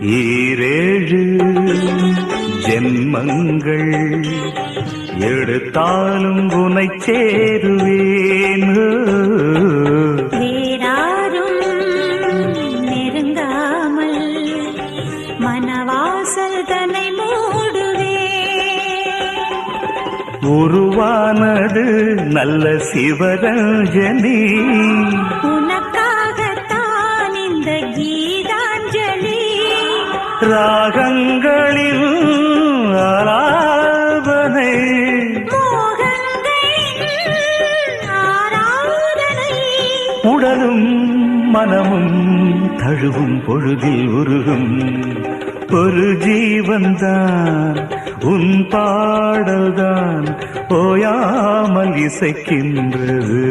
ஈரேழு ஜென்மங்கள் எடுத்தாலும் உனை சேருவேன். வேறாரும் நெருங்காமல் மனவாசல் தன்னை மூடுவே. உருவானது நல்ல சிவரஞ்சனி, உனக்காகத்தான் இந்த கீதாஞ்சலி. ராகங்களில் ஆலாபனை, மோகங்களின் ஆராதனை. உடலும் மனமும் தழுவும் பொழுதில் உருகும் ஒரு ஜீவன்தான் உன் பாடல்தான் ஓயாமல் இசைக்கின்றது.